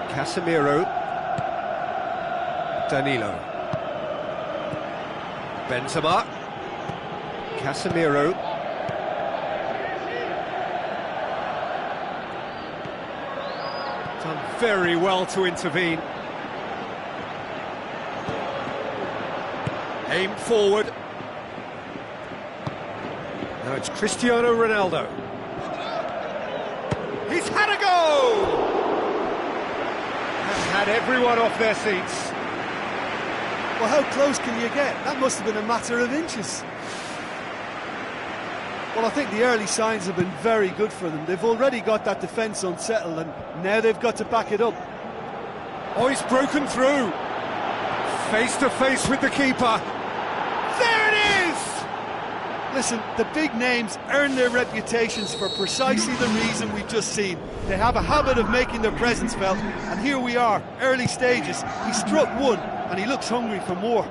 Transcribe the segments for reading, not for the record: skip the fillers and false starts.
Casemiro. Danilo. Benzema. Casemiro. Done very well to intervene. Aimed forward. Now it's Cristiano Ronaldo. He's had a go! Has had everyone off their seats. Well, how close can you get? That must have been a matter of inches. Well, I think the early signs have been very good for them. They've already got that defence unsettled, and now they've got to back it up. Oh, he's broken through. Face to face with the keeper. There it is! Listen, the big names earn their reputations for precisely the reason we've just seen. They have a habit of making their presence felt, and here we are, early stages. He struck one, and he looks hungry for more.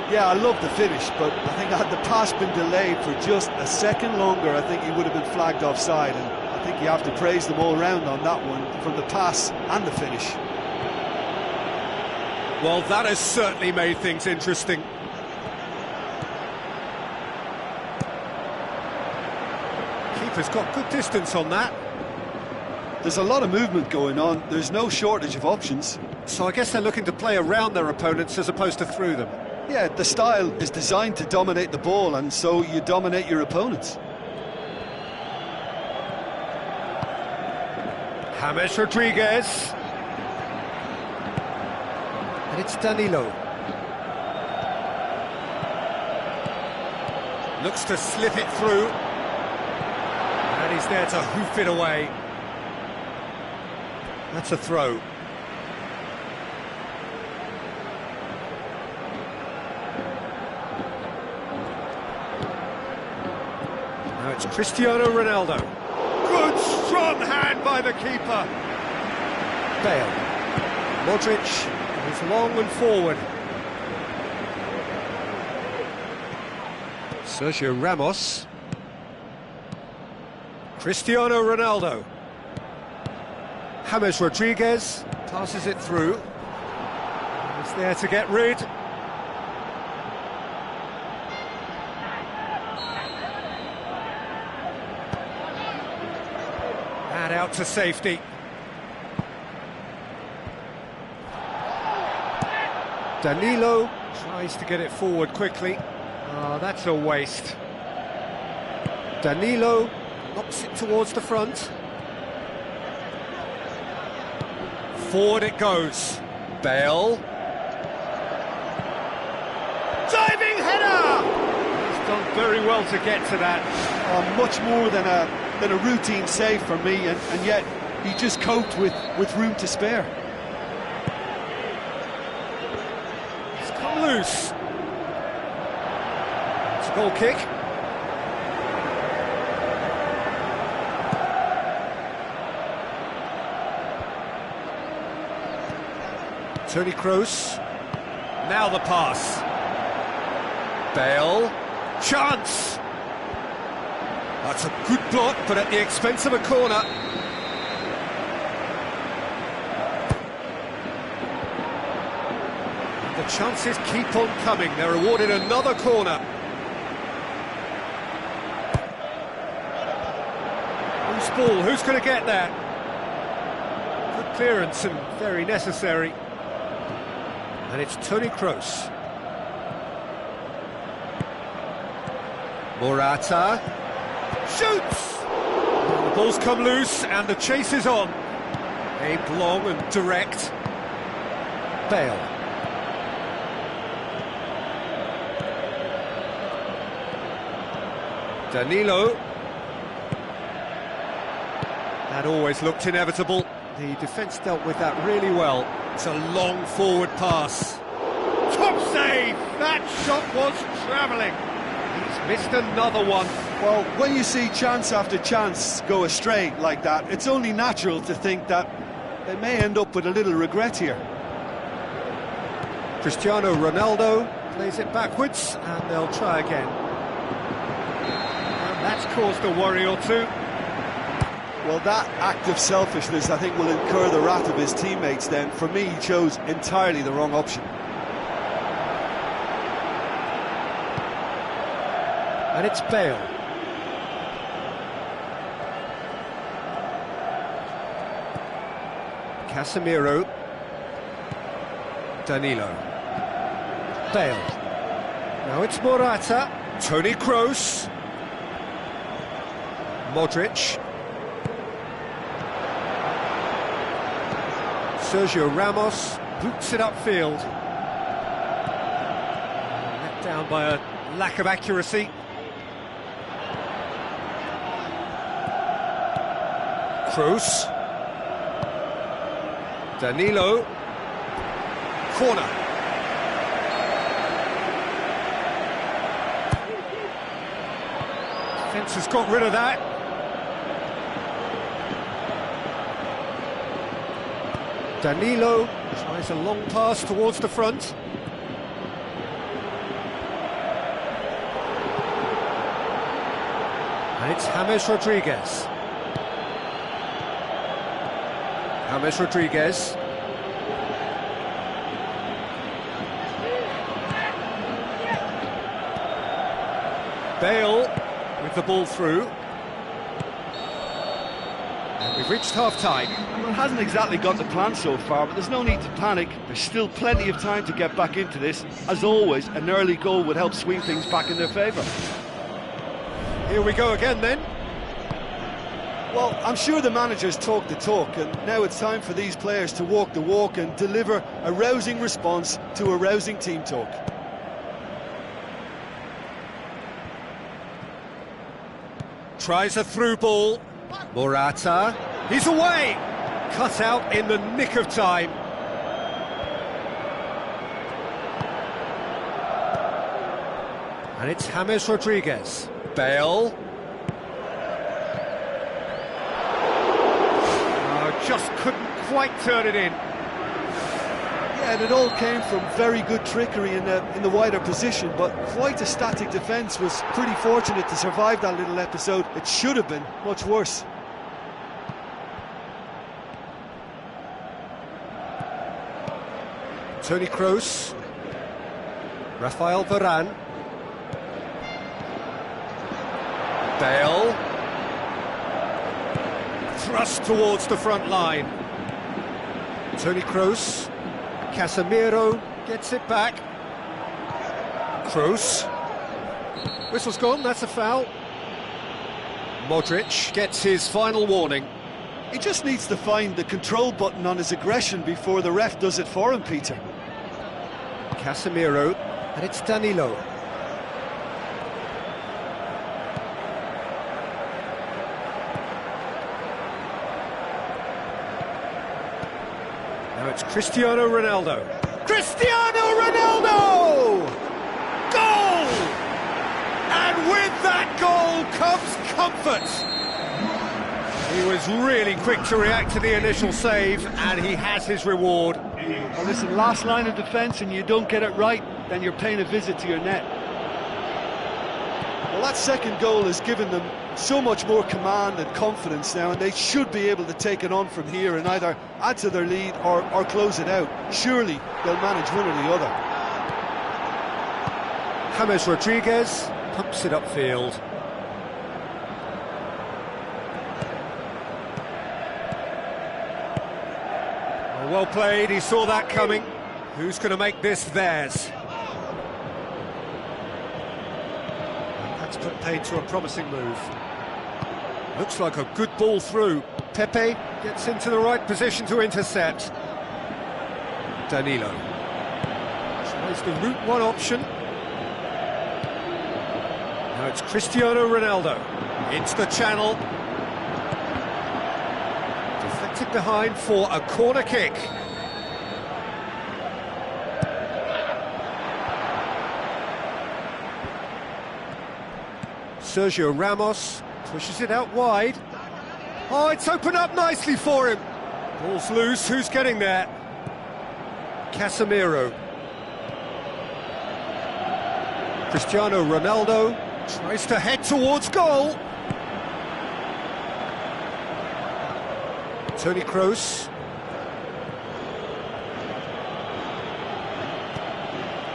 Yeah, I love the finish, but I think had the pass been delayed for just a second longer, I think he would have been flagged offside, and I think you have to praise them all round on that one, from the pass and the finish. Well, that has certainly made things interesting. Keeper's got good distance on that. There's a lot of movement going on. There's no shortage of options. So I guess they're looking to play around their opponents as opposed to through them. Yeah, the style is designed to dominate the ball, and so you dominate your opponents. James Rodriguez. And it's Danilo. Looks to slip it through. And he's there to hoof it away. That's a throw. Now it's Cristiano Ronaldo. Good strong hand by the keeper. Bale. Modric is long and forward. Sergio Ramos. Cristiano Ronaldo. James Rodriguez passes it through. He's there to get rid. And out to safety. Danilo tries to get it forward quickly. Oh, that's a waste. Danilo knocks it towards the front. Forward it goes. Bale. Diving header! He's done very well to get to that. Oh, much more than a routine save for me, and yet he just coped with room to spare. It's come loose. It's a goal kick. Toni Kroos. Now the pass. Bale. Chance! That's a good block, but at the expense of a corner. The chances keep on coming. They're awarded another corner. Who's ball? Who's going to get that? Good clearance and very necessary. And it's Toni Kroos. Morata shoots! The ball's come loose and the chase is on. Aimed long and direct. Bale. Danilo. That always looked inevitable. The defence dealt with that really well. It's a long forward pass. Top save! That shot was travelling. He's missed another one. Well, when you see chance after chance go astray like that, it's only natural to think that they may end up with a little regret here. Cristiano Ronaldo plays it backwards, and they'll try again. And that's caused a worry or two. Well, that act of selfishness, I think, will incur the wrath of his teammates then. For me, he chose entirely the wrong option. And it's Bale. Casemiro. Danilo. Bale. Now it's Morata. Toni Kroos. Modric. Sergio Ramos boots it upfield. Let down by a lack of accuracy. Kroos. Danilo. Corner. Defence has got rid of that. Danilo tries a long pass towards the front. And it's James Rodriguez. James Rodriguez. Bale with the ball through. And we've reached half-time. Well, it hasn't exactly got the plan so far, but there's no need to panic. There's still plenty of time to get back into this. As always, an early goal would help swing things back in their favour. Here we go again then. Well, I'm sure the managers talk the talk, and now it's time for these players to walk the walk and deliver a rousing response to a rousing team talk. Tries a through ball. Morata. He's away! Cut out in the nick of time. And it's James Rodriguez. Bale. Just couldn't quite turn it in. Yeah, and it all came from very good trickery in the wider position, but quite a static defence. Was pretty fortunate to survive that little episode. It should have been much worse. Toni Kroos. Rafael Varane. Bale. Thrust towards the front line. Toni Kroos. Casemiro gets it back. Kroos. Whistle's gone, that's a foul. Modric gets his final warning. He just needs to find the control button on his aggression before the ref does it for him, Peter. Casemiro, and it's Danilo. Now it's Cristiano Ronaldo. Cristiano Ronaldo! Goal! And with that goal comes comfort. He was really quick to react to the initial save, and he has his reward. Well, listen, last line of defence and you don't get it right, then you're paying a visit to your net. Well, that second goal has given them so much more command and confidence now, and they should be able to take it on from here and either add to their lead or close it out. Surely they'll manage one or the other. James Rodriguez pumps it upfield. Well played, he saw that coming. Who's going to make this theirs? And that's put paid to a promising move. Looks like a good ball through. Pepe gets into the right position to intercept. Danilo tries the route one option. Now it's Cristiano Ronaldo into the channel. Deflected behind for a corner kick. Sergio Ramos pushes it out wide. Oh, it's opened up nicely for him. Ball's loose, who's getting there? Casemiro. Cristiano Ronaldo tries to head towards goal. Toni Kroos.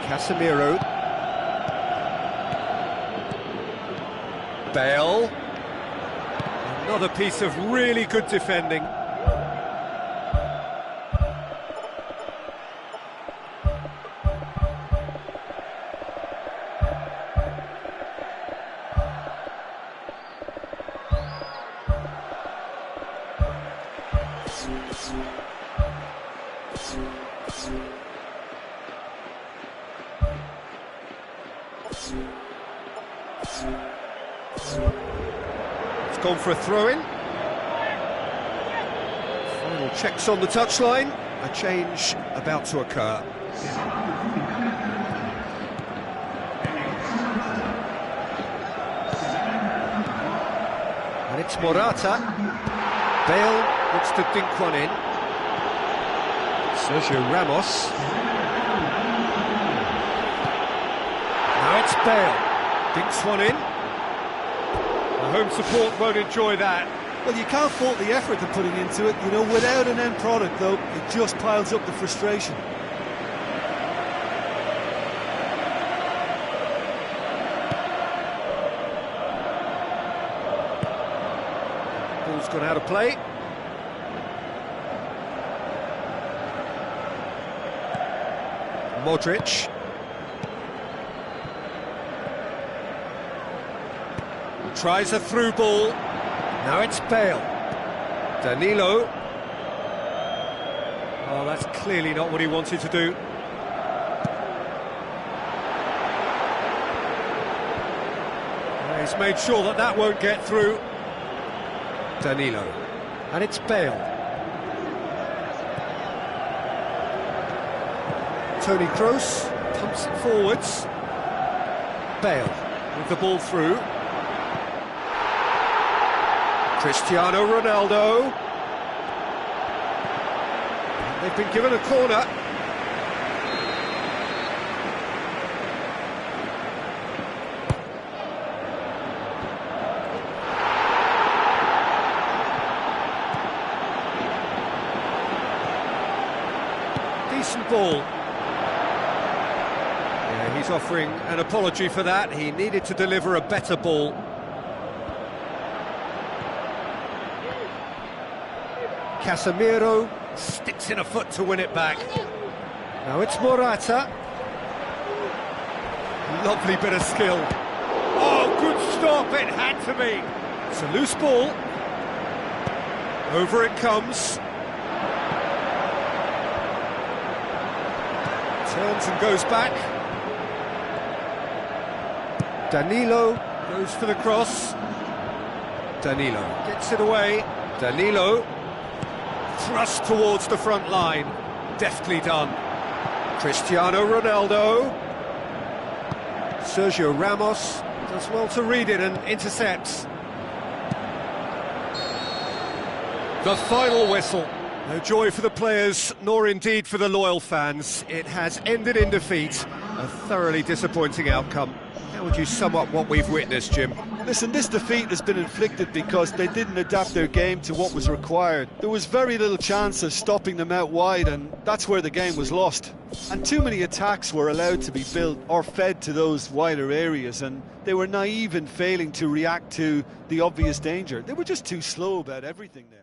Casemiro. Bale. Another piece of really good defending. It's gone for a throw-in. Final checks on the touchline. A change about to occur. And it's Morata. Bale looks to dink one in. Sergio Ramos. Now it's Bale. Dinks one in. The home support won't enjoy that. Well, you can't fault the effort they're putting into it. You know, without an end product, though, it just piles up the frustration. Ball's gone out of play. Modric. Tries a through ball. Now it's Bale. Danilo. Oh, that's clearly not what he wanted to do. He's made sure that that won't get through. Danilo. And it's Bale. Toni Kroos pumps it forwards. Bale with the ball through. Cristiano Ronaldo. They've been given a corner. Decent ball. Yeah, he's offering an apology for that. He needed to deliver a better ball. Casemiro sticks in a foot to win it back. Now it's Morata. Lovely bit of skill. Oh, good stop, it had to be. It's a loose ball. Over it comes. Turns and goes back. Danilo goes for the cross. Danilo gets it away. Danilo. Thrust towards the front line. Deftly done. Cristiano Ronaldo. Sergio Ramos does well to read it and intercepts. The final whistle. No joy for the players, nor indeed for the loyal fans. It has ended in defeat. A thoroughly disappointing outcome. How would you sum up what we've witnessed, Jim? Listen, this defeat has been inflicted because they didn't adapt their game to what was required. There was very little chance of stopping them out wide, and that's where the game was lost. And too many attacks were allowed to be built or fed to those wider areas, and they were naive in failing to react to the obvious danger. They were just too slow about everything there.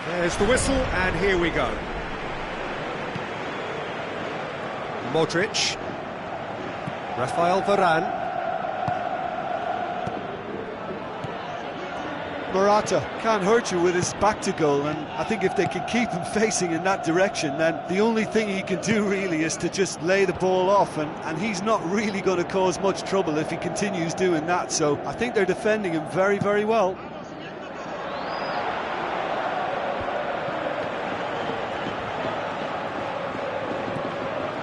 There's the whistle, and here we go. Modric. Rafael Varane. Morata can't hurt you with his back to goal, and I think if they can keep him facing in that direction, then the only thing he can do really is to just lay the ball off, and he's not really going to cause much trouble if he continues doing that. So I think they're defending him very, very well.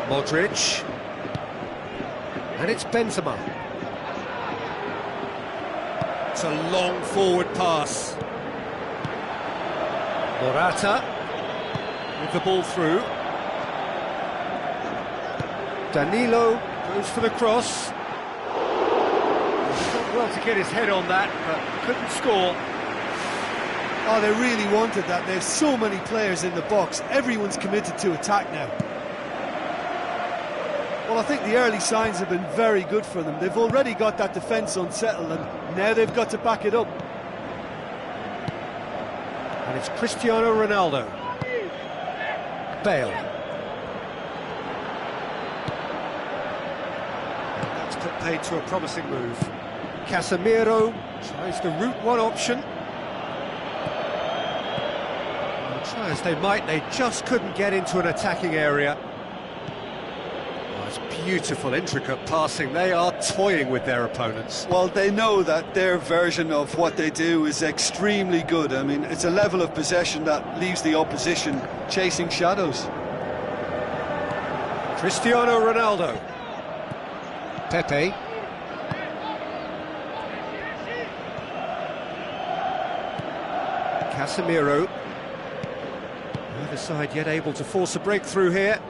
Modric. And it's Benzema. It's a long forward pass. Morata with the ball through. Danilo Goes for the cross. He's done well to get his head on that, but couldn't score. Oh, they really wanted that. There's so many players in the box. Everyone's committed to attack now. Well, I think the early signs have been very good for them. They've already got that defence unsettled, and now they've got to back it up. And it's Cristiano Ronaldo. Bale. That's put paid to a promising move. Casemiro tries the route one option. And try as they might, they just couldn't get into an attacking area. Oh, it's beautiful, intricate passing. They are toying with their opponents. Well, they know that their version of what they do is extremely good. I mean, it's a level of possession that leaves the opposition chasing shadows. Cristiano Ronaldo. Pepe. Casemiro. Neither side yet able to force a breakthrough here.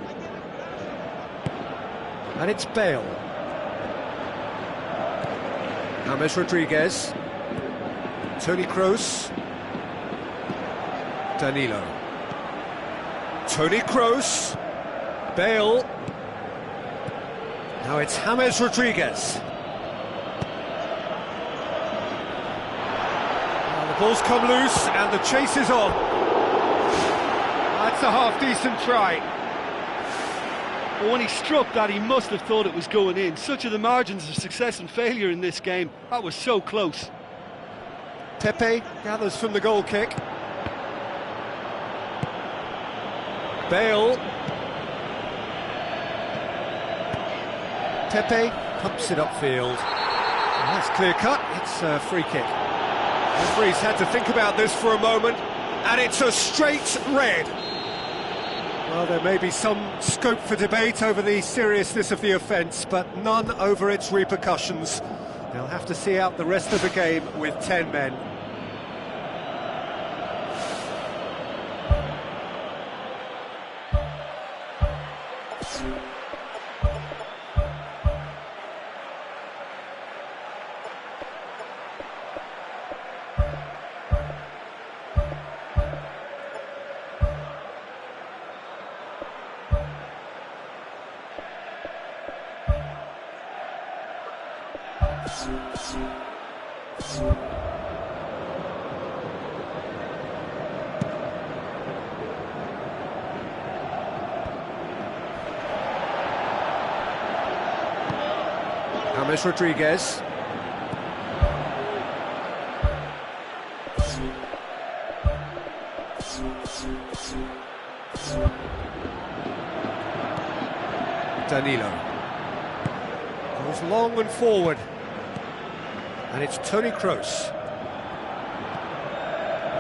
And it's Bale. Ramos Rodriguez. Toni Kroos. Danilo. Toni Kroos. Bale. Now it's James Rodriguez. Well, the ball's come loose and the chase is on. That's a half-decent try. Well, when he struck that, he must have thought it was going in. Such are the margins of success and failure in this game. That was so close. Pepe gathers from the goal kick. Bale. Pepe pumps it upfield. And that's clear cut, it's a free kick. The referee's had to think about this for a moment, and it's a straight red. Well, there may be some scope for debate over the seriousness of the offence, but none over its repercussions. They'll have to see out the rest of the game with 10 men. Ramos Rodriguez. Danilo. Goes long and forward. And it's Toni Kroos.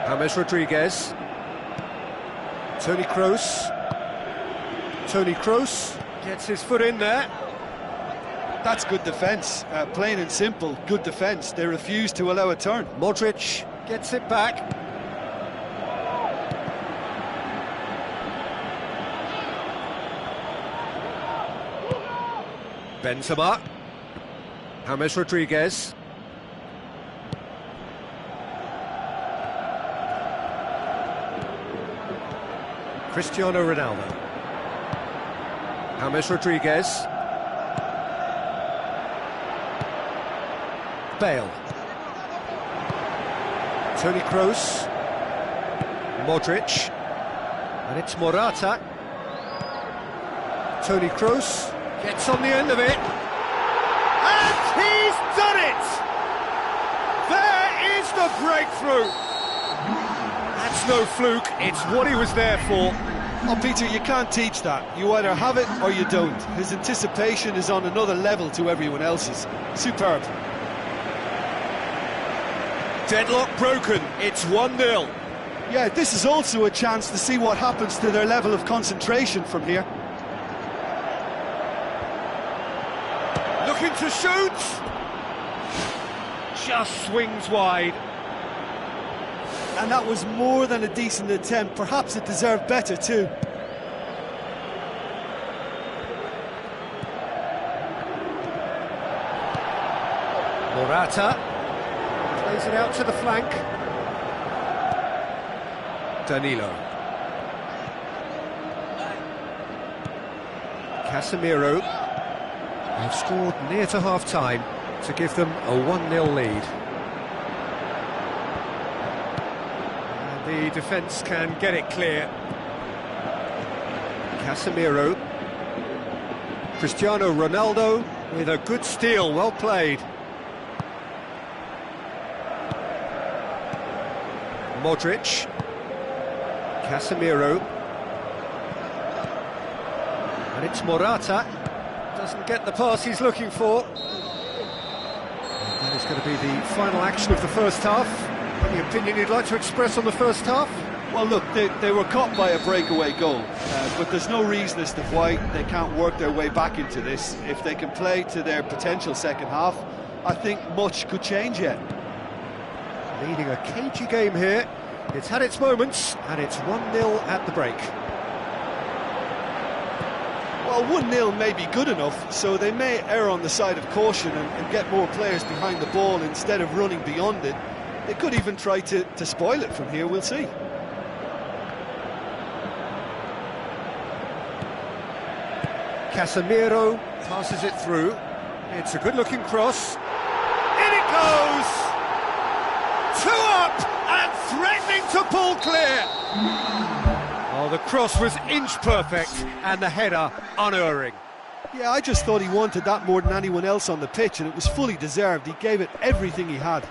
Ramos Rodriguez. Toni Kroos. Toni Kroos gets his foot in there. That's good defence, plain and simple, good defence. They refuse to allow a turn. Modric gets it back. Benzema. James Rodriguez. Cristiano Ronaldo. James Rodriguez. Bale. Toni Kroos. Modric. And it's Morata. Toni Kroos gets on the end of it. And he's done it! There is the breakthrough! That's no fluke, it's what he was there for. Oh, Peter, you can't teach that. You either have it or you don't. His anticipation is on another level to everyone else's. Superb. Deadlock broken, it's 1-0. Yeah, this is also a chance to see what happens to their level of concentration from here. Looking to shoot! Just swings wide. And that was more than a decent attempt. Perhaps it deserved better too. Morata plays it out to the flank. Danilo. Casemiro. They've scored near to half-time to give them a 1-0 lead. And the defence can get it clear. Casemiro. Cristiano Ronaldo with a good steal, well played. Modric. Casemiro. And it's Morata. Doesn't get the pass he's looking for. And that is going to be the final action of the first half. Any opinion you'd like to express on the first half? Well, look, they were caught by a breakaway goal, but there's no reason as to why they can't work their way back into this. If they can play to their potential second half, I think much could change yet. Leading a cagey game here. It's had its moments, and it's 1-0 at the break. Well, 1-0 may be good enough, so they may err on the side of caution and get more players behind the ball instead of running beyond it. They could even try to spoil it from here, we'll see. Casemiro passes it through. It's a good-looking cross. In it goes! 2 up and threatening to pull clear. Oh, the cross was inch-perfect and the header unerring. Yeah, I just thought he wanted that more than anyone else on the pitch, and it was fully deserved. He gave it everything he had.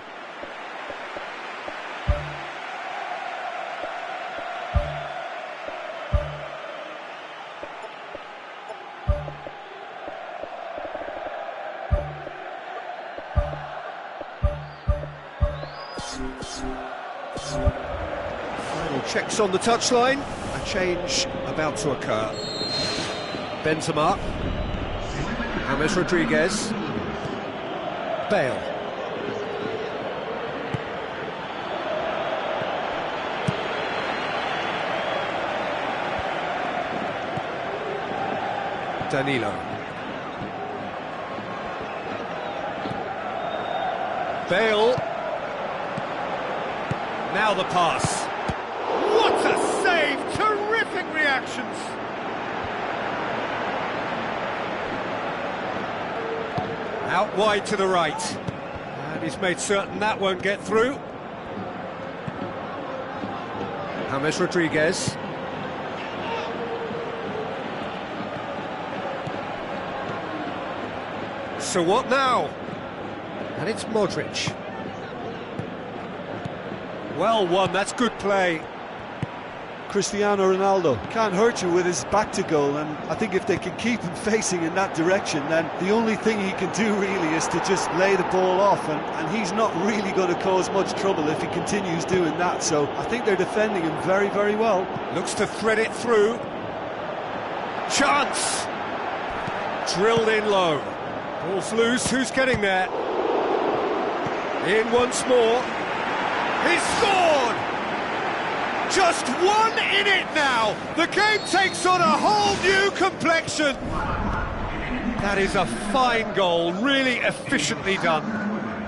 Final checks on the touchline. A change about to occur. Benzema. Ramos Rodriguez. Bale. Danilo. Bale. Now the pass. What a save! Terrific reactions! Out wide to the right. And he's made certain that won't get through. James Rodriguez. So what now? And it's Modric. Well won, that's good play. Cristiano Ronaldo can't hurt you with his back to goal, and I think if they can keep him facing in that direction, then the only thing he can do really is to just lay the ball off, and he's not really going to cause much trouble if he continues doing that, so I think they're defending him very, very well. Looks to thread it through. Chance! Drilled in low. Ball's loose, who's getting there? In once more. He's scored! Just 1 in it now! The game takes on a whole new complexion! That is a fine goal, really efficiently done.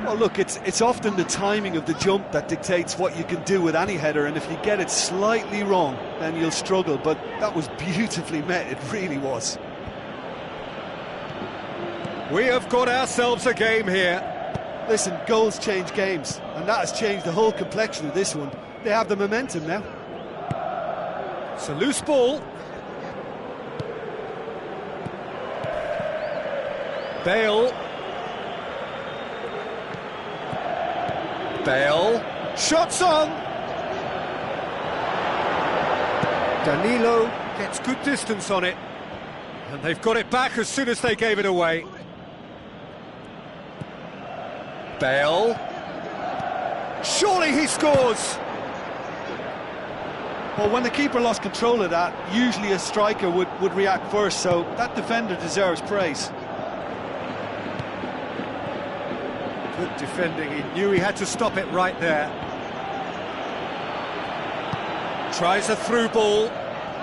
Well, look, it's often the timing of the jump that dictates what you can do with any header, and if you get it slightly wrong, then you'll struggle, but that was beautifully met, it really was. We have got ourselves a game here. Listen, goals change games, and that has changed the whole complexion of this one. They have the momentum now. It's a loose ball. Bale. Bale. Shots on. Danilo gets good distance on it. And they've got it back as soon as they gave it away. Bale. Surely he scores! Well, when the keeper lost control of that, usually a striker would react first, so that defender deserves praise. Good defending, he knew he had to stop it right there. Tries a through ball.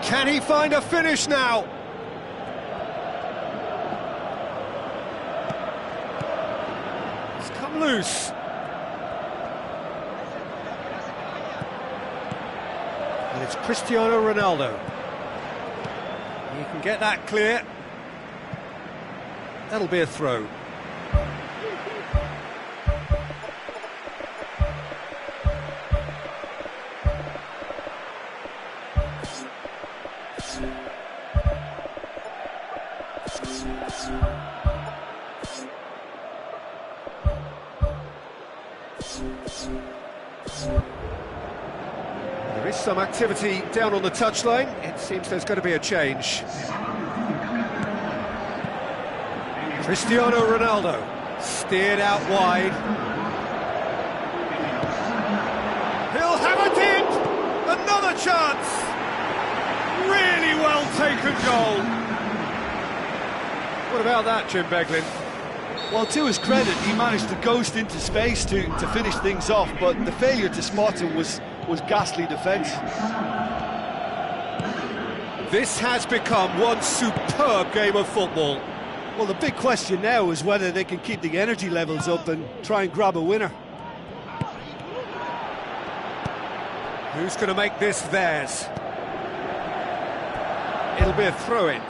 Can he find a finish now? loose. And it's Cristiano Ronaldo. He can get that clear. That'll be a throw. There is some activity down on the touchline. It seems there's going to be a change. Cristiano Ronaldo steered out wide. He'll have it in! Another chance! Really well taken goal. What about that, Jim Beglin? Well, to his credit, he managed to ghost into space to finish things off, but the failure to spot him was ghastly defence. This has become one superb game of football. Well, the big question now is whether they can keep the energy levels up and try and grab a winner. Who's going to make this theirs? It'll be a throw-in.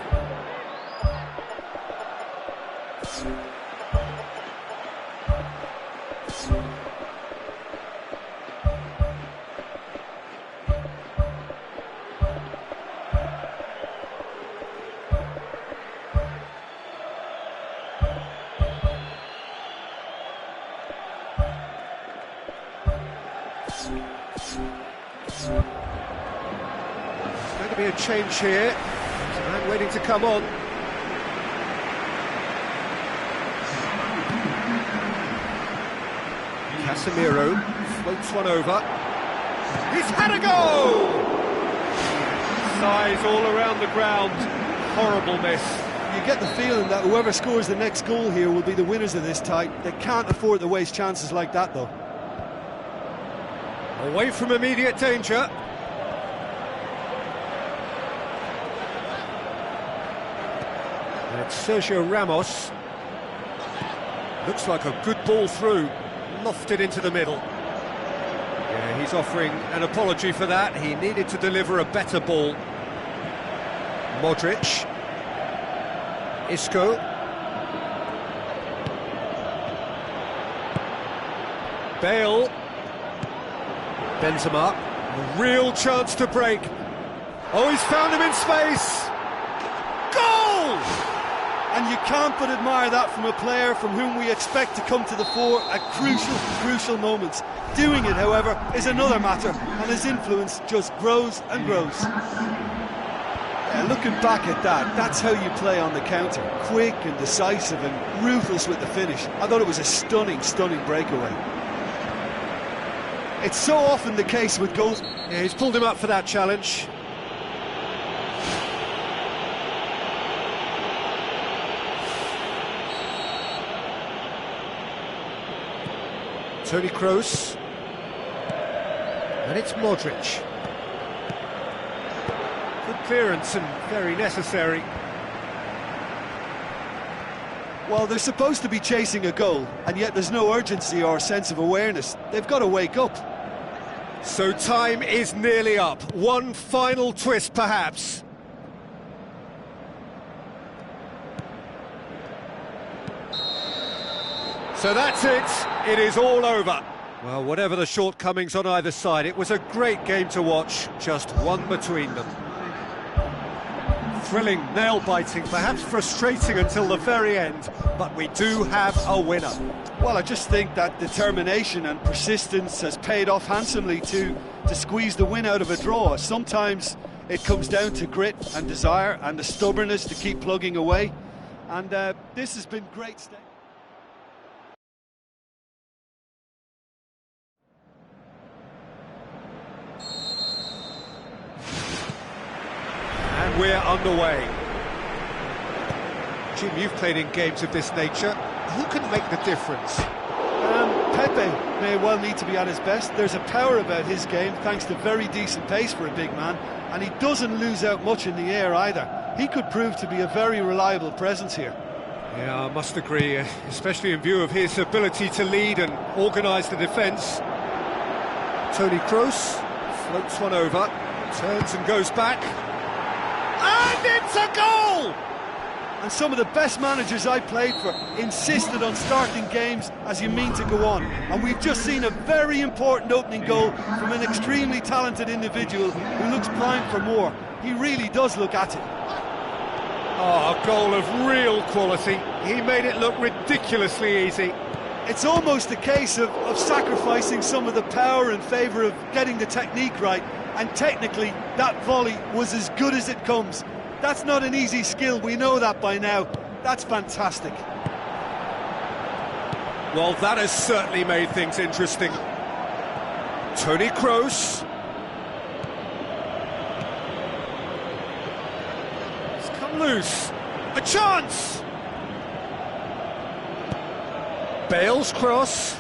There's going to be a change here. I'm waiting to come on. Casemiro floats one over. He's had a go! Size all around the ground. Horrible miss. You get the feeling that whoever scores the next goal here will be the winners of this tie. They can't afford to waste chances like that, though. Away from immediate danger. And it's Sergio Ramos. Looks like a good ball through. Lofted into the middle. Yeah, he's offering an apology for that. He needed to deliver a better ball. Modric. Isco. Bale. Benzema, a real chance to break. Oh, he's found him in space. Goal! And you can't but admire that from a player from whom we expect to come to the fore at crucial moments. Doing it, however, is another matter, and his influence just grows and grows. Yeah, looking back at that, that's how you play on the counter. Quick and decisive and ruthless with the finish. I thought it was a stunning breakaway. It's so often the case with goals. Yeah, he's pulled him up for that challenge. Toni Kroos. And it's Modric. Good clearance and very necessary. Well, they're supposed to be chasing a goal, and yet there's no urgency or sense of awareness. They've got to wake up. So time is nearly up. One final twist, perhaps. So that's it. It is all over. Well, whatever the shortcomings on either side, it was a great game to watch. Just one between them. Thrilling, nail-biting, perhaps frustrating until the very end, but we do have a winner. Well, I just think that determination and persistence has paid off handsomely to squeeze the win out of a draw. Sometimes it comes down to grit and desire and the stubbornness to keep plugging away, and this has been great stuff. We're underway. Jim, you've played in games of this nature. Who can make the difference? Pepe may well need to be at his best. There's a power about his game, thanks to very decent pace for a big man, and he doesn't lose out much in the air either. He could prove to be a very reliable presence here. Yeah, I must agree, especially in view of his ability to lead and organise the defence. Toni Kroos floats one over, turns and goes back, and it's a goal! And some of the best managers I played for insisted on starting games as you mean to go on. And we've just seen a very important opening goal from an extremely talented individual who looks primed for more. He really does look at it. Oh, a goal of real quality. He made it look ridiculously easy. It's almost a case of sacrificing some of the power in favour of getting the technique right. And technically, that volley was as good as it comes. That's not an easy skill, we know that by now. That's fantastic. Well, that has certainly made things interesting. Toni Kroos. It's come loose. A chance! Bale's cross.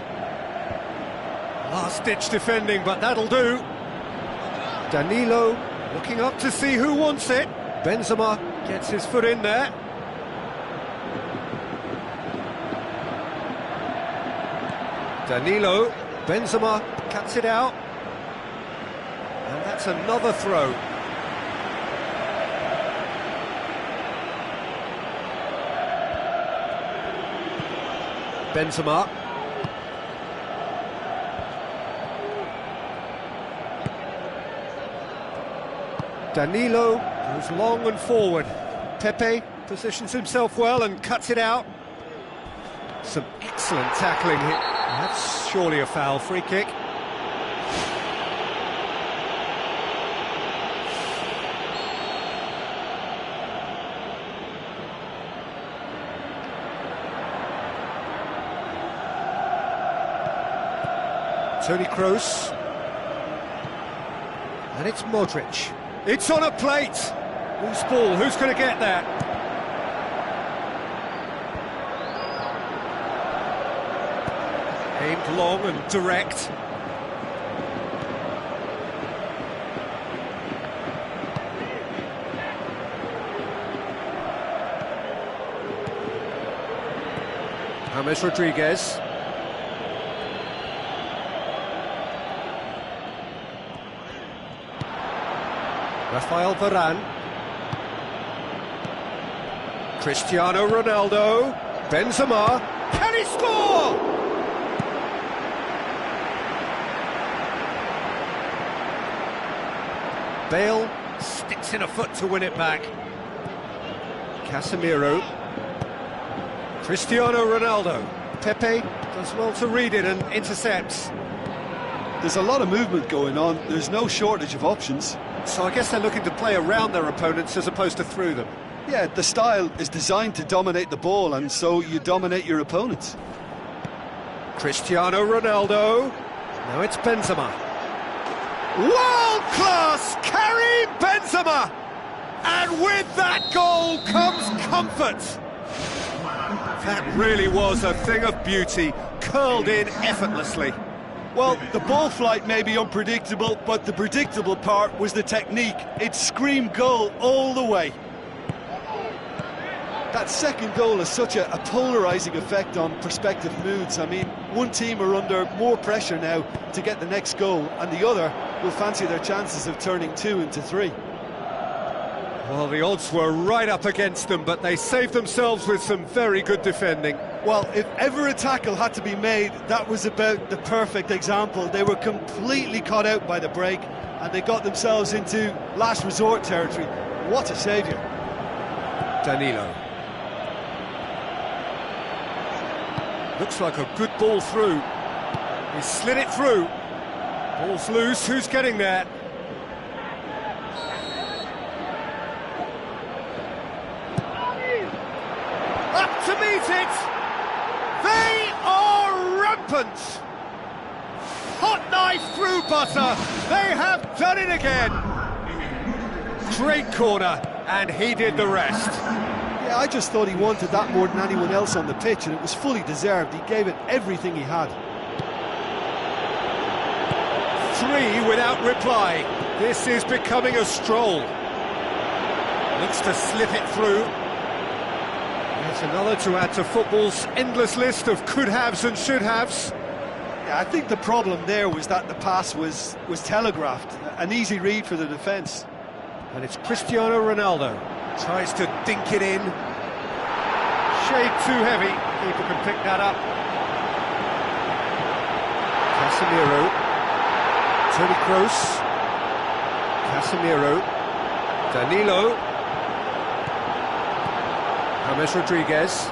Last-ditch defending, but that'll do. Danilo looking up to see who wants it. Benzema gets his foot in there. Danilo, Benzema cuts it out. And that's another throw. Benzema. Danilo goes long and forward. Pepe positions himself well and cuts it out. Some excellent tackling here. That's surely a foul. Free kick. Toni Kroos. And it's Modric. It's on a plate! Loose ball, who's going to get that? Aimed long and direct. James Rodriguez. Rafael Varane. Cristiano Ronaldo. Benzema. Can he score? Bale sticks in a foot to win it back. Casemiro. Cristiano Ronaldo. Pepe does well to read it and intercepts. There's a lot of movement going on. There's no shortage of options. So I guess they're looking to play around their opponents as opposed to through them. Yeah, the style is designed to dominate the ball, and so you dominate your opponents. Cristiano Ronaldo. Now it's Benzema. World-class Karim Benzema! And with that goal comes comfort. That really was a thing of beauty, curled in effortlessly. Well, the ball flight may be unpredictable, but the predictable part was the technique. It screamed goal all the way. That second goal has such a polarising effect on prospective moods. I mean, one team are under more pressure now to get the next goal, and the other will fancy their chances of turning 2 into 3. Well, the odds were right up against them, but they saved themselves with some very good defending. Well, if ever a tackle had to be made, that was about the perfect example. They were completely caught out by the break, and they got themselves into last resort territory. What a saviour. Danilo. Looks like a good ball through. He slid it through. Ball's loose, who's getting there? Up to meet it! They are rampant! Hot knife through butter! They have done it again! Great corner, and he did the rest. Yeah, I just thought he wanted that more than anyone else on the pitch, and it was fully deserved. He gave it everything he had. 3 without reply. This is becoming a stroll. Looks to slip it through. It's another to add to football's endless list of could-haves and should-haves. Yeah, I think the problem there was that the pass was telegraphed, an easy read for the defence. And it's Cristiano Ronaldo, tries to dink it in. Shade too heavy, keeper can pick that up. Casemiro, Toni Kroos, Casemiro, Danilo, Ramos Rodriguez,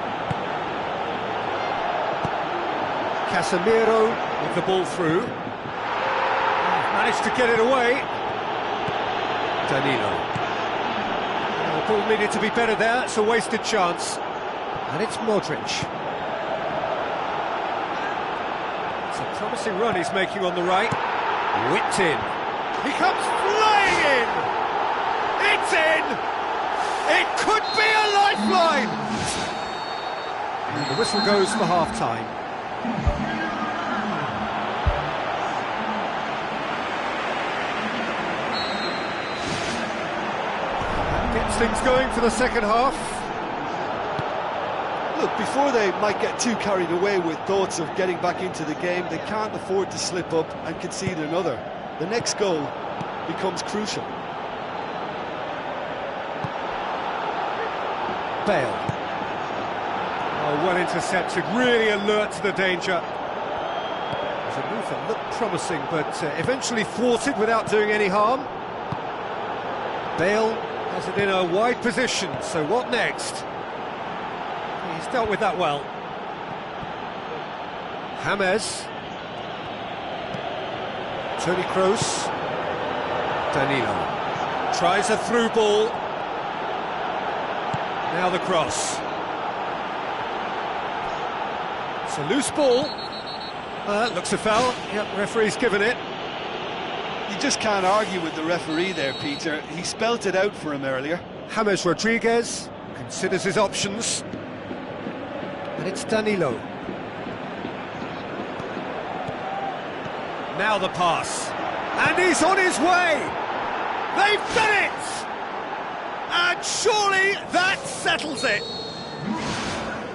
Casemiro with the ball through, managed to get it away. Danilo. The ball needed to be better there, it's a wasted chance. And it's Modric. It's a promising run he's making on the right. Whipped in. He comes flying in! It's in! It could be a lifeline! And the whistle goes for half-time. Gets things going for the second half. Look, before they might get too carried away with thoughts of getting back into the game, they can't afford to slip up and concede another. The next goal becomes crucial. Bale. Oh, well intercepted, really alert to the danger. It was a move that looked promising, but eventually thwarted without doing any harm. Bale has it in a wide position, so what next? He's dealt with that well. James. Toni Kroos. Danilo. Tries a through ball. Now the cross. It's a loose ball. Looks a foul. Yep, referee's given it. You just can't argue with the referee there, Peter. He spelt it out for him earlier. James Rodriguez considers his options. And it's Danilo. Now the pass. And he's on his way! They've done it! And surely that settles it!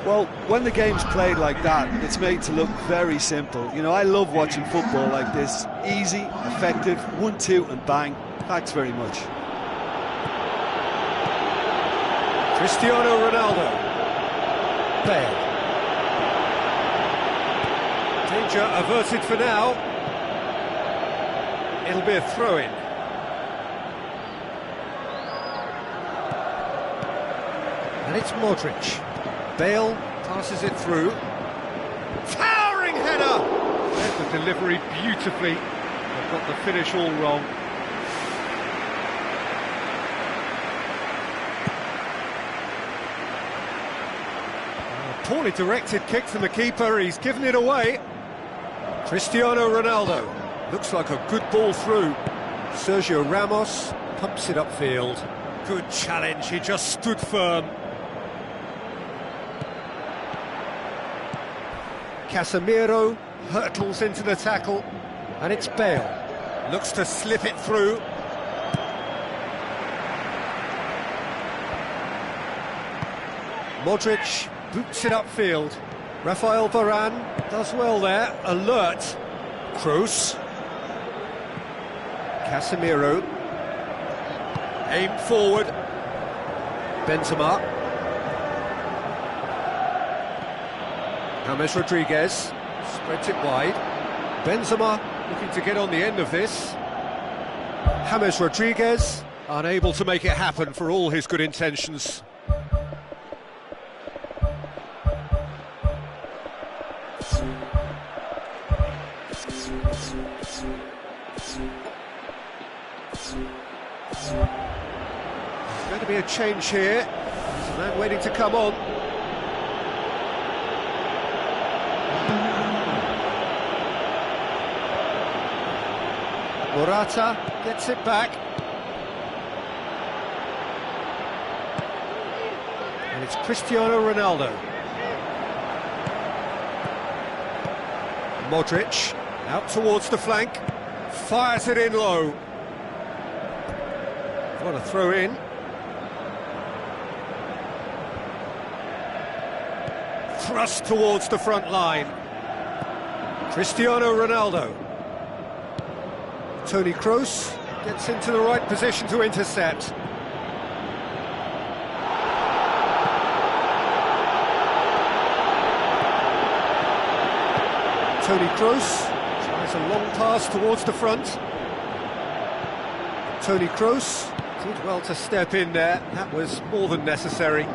Well, when the game's played like that, it's made to look very simple. You know, I love watching football like this. Easy, effective, 1-2 and bang. Thanks very much. Cristiano Ronaldo. Bale. Danger averted for now. It'll be a throw-in. And it's Modric. Bale passes it through. Towering header! Read the delivery beautifully. They've got the finish all wrong. A poorly directed kick from the keeper, he's given it away. Cristiano Ronaldo. Looks like a good ball through. Sergio Ramos pumps it upfield. Good challenge, he just stood firm. Casemiro hurtles into the tackle, and it's Bale. Looks to slip it through. Modric boots it upfield. Rafael Varane does well there, alert. Kroos. Casemiro. Aim forward. Benzema. Ramos Rodriguez spreads it wide. Benzema looking to get on the end of this. James Rodriguez unable to make it happen for all his good intentions. There's going to be a change here. There's a man waiting to come on. Morata gets it back. And it's Cristiano Ronaldo. Modric out towards the flank. Fires it in low. What a throw in. thrust towards the front line. Cristiano Ronaldo. Toni Kroos gets into the right position to intercept. Toni Kroos tries a long pass towards the front. Toni Kroos did well to step in there, that was more than necessary.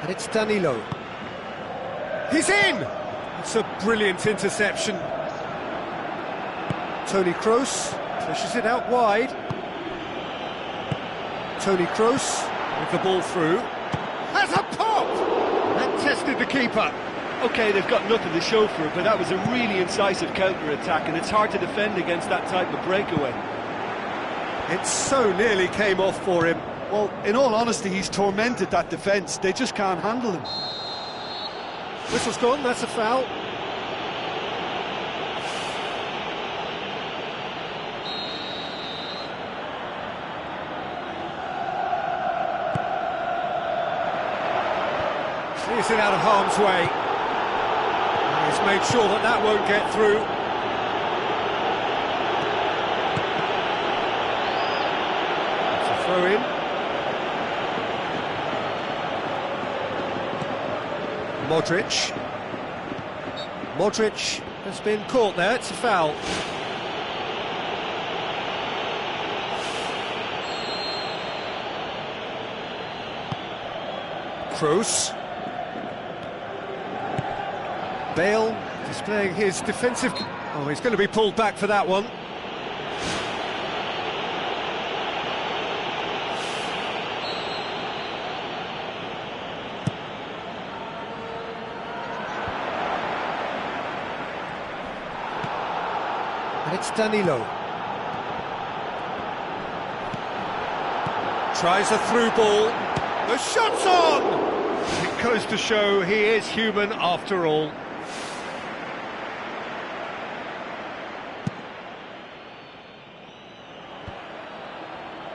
And it's Danilo. He's in! It's a brilliant interception. Toni Kroos pushes it out wide. Toni Kroos with the ball through. Has a pop! That tested the keeper. OK, they've got nothing to show for it, but that was a really incisive counter-attack, and it's hard to defend against that type of breakaway. It so nearly came off for him. Well, in all honesty, he's tormented that defence. They just can't handle him. Whistle's gone, that's a foul. Clears it out of harm's way. He's made sure that that won't get through. It's a throw in. Modric. Modric has been caught there, it's a foul. Kroos. Bale displaying his defensive... Oh, he's going to be pulled back for that one. And it's Danilo. Tries a through ball. The shot's on! It goes to show he is human after all.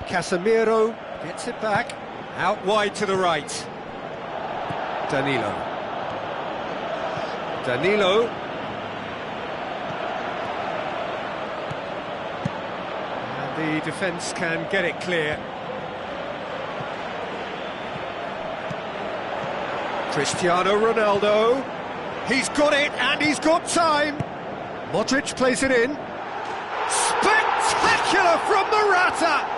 Casemiro gets it back, out wide to the right. Danilo. Danilo. And the defence can get it clear. Cristiano Ronaldo. He's got it and he's got time. Modric plays it in. Spectacular from Morata!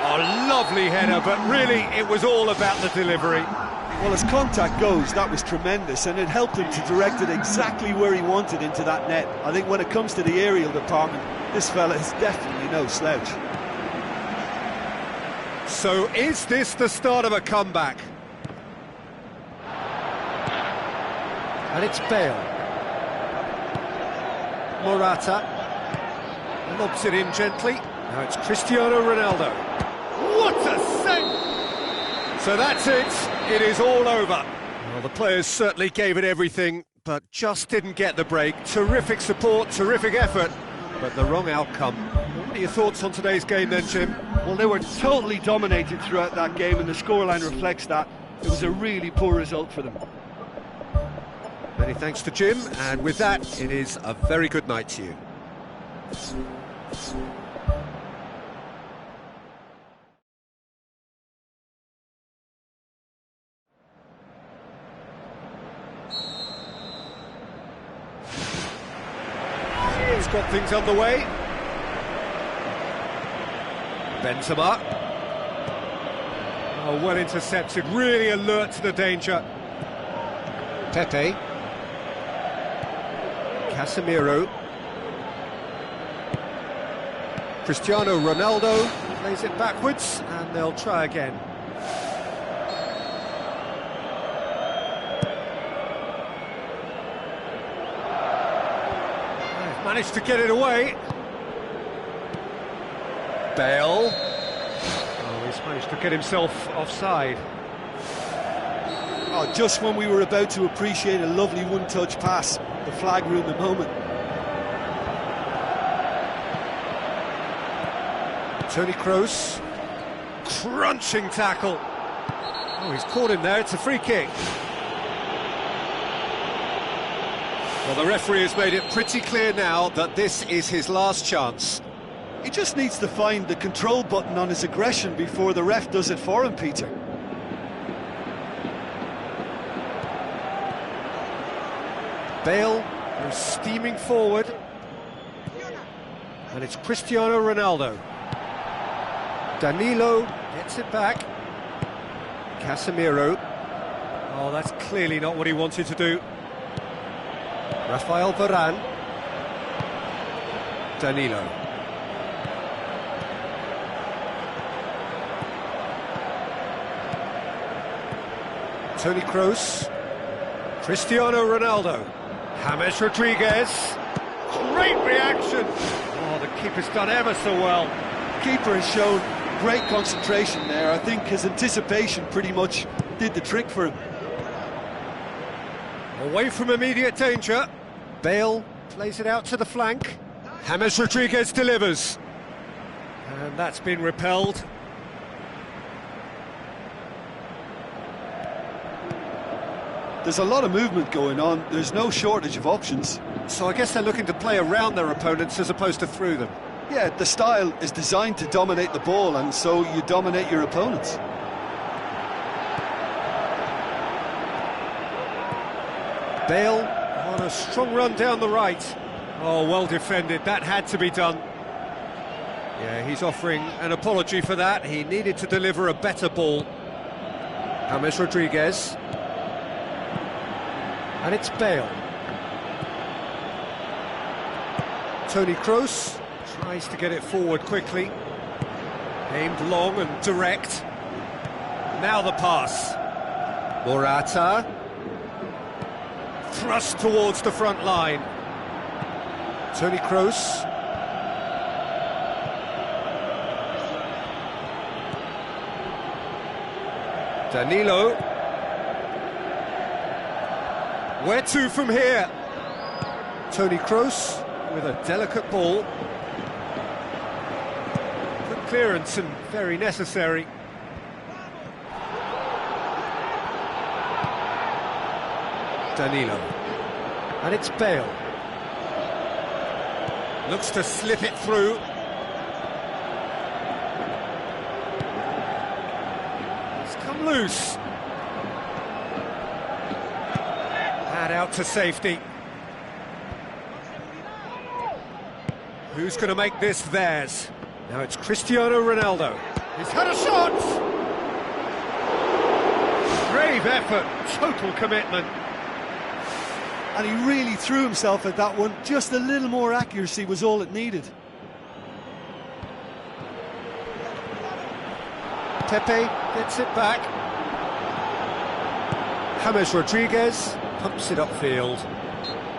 A lovely header, but really it was all about the delivery. Well, as contact goes, that was tremendous, and it helped him to direct it exactly where he wanted into that net. I think when it comes to the aerial department, this fella is definitely no slouch. So is this the start of a comeback? And it's Bale. Morata lobs it in gently. Now it's Cristiano Ronaldo. What a save! So that's it. It is all over. Well, the players certainly gave it everything, but just didn't get the break. Terrific support, terrific effort, but the wrong outcome. What are your thoughts on today's game then, Jim? Well, they were totally dominated throughout that game, and the scoreline reflects that. It was a really poor result for them. Many thanks to Jim, and with that, it is a very good night to you. He's got things underway. Benzema. Oh, well intercepted, really alert to the danger. Pepe. Casemiro. Cristiano Ronaldo plays it backwards, and they'll try again. They've managed to get it away. Bale. Oh, he's managed to get himself offside. Oh, just when we were about to appreciate a lovely one-touch pass, the flag ruined the moment. Toni Kroos. crunching tackle. Oh, he's caught him there, it's a free kick. Well, the referee has made it pretty clear now that this is his last chance. He just needs to find the control button on his aggression before the ref does it for him, Peter. Bale is steaming forward. And it's Cristiano Ronaldo. Danilo gets it back. Casemiro. Oh, that's clearly not what he wanted to do. Rafael Varane. Danilo. Toni Kroos. Cristiano Ronaldo. James Rodriguez. Great reaction. Oh, the keeper's done ever so well. Keeper has shown great concentration there. I think his anticipation pretty much did the trick for him. Away from immediate danger. Bale plays it out to the flank. James Rodriguez delivers. And that's been repelled. There's a lot of movement going on. There's no shortage of options. So I guess they're looking to play around their opponents as opposed to through them. Yeah, the style is designed to dominate the ball, and so you dominate your opponents. Bale on a strong run down the right. Oh, well defended, that had to be done. Yeah, he's offering an apology for that. He needed to deliver a better ball. James Rodriguez. And it's Bale. Toni Kroos tries to get it forward quickly. Aimed long and direct. Now the pass. Morata. Thrust towards the front line. Toni Kroos. Danilo. Where to from here? Toni Kroos with a delicate ball. Good clearance and very necessary. Danilo. And it's Bale. Looks to slip it through. It's come loose. And out to safety. Who's going to make this theirs? Now it's Cristiano Ronaldo. He's had a shot! Brave effort, total commitment. And he really threw himself at that one. Just a little more accuracy was all it needed. Pepe gets it back. James Rodriguez pumps it upfield.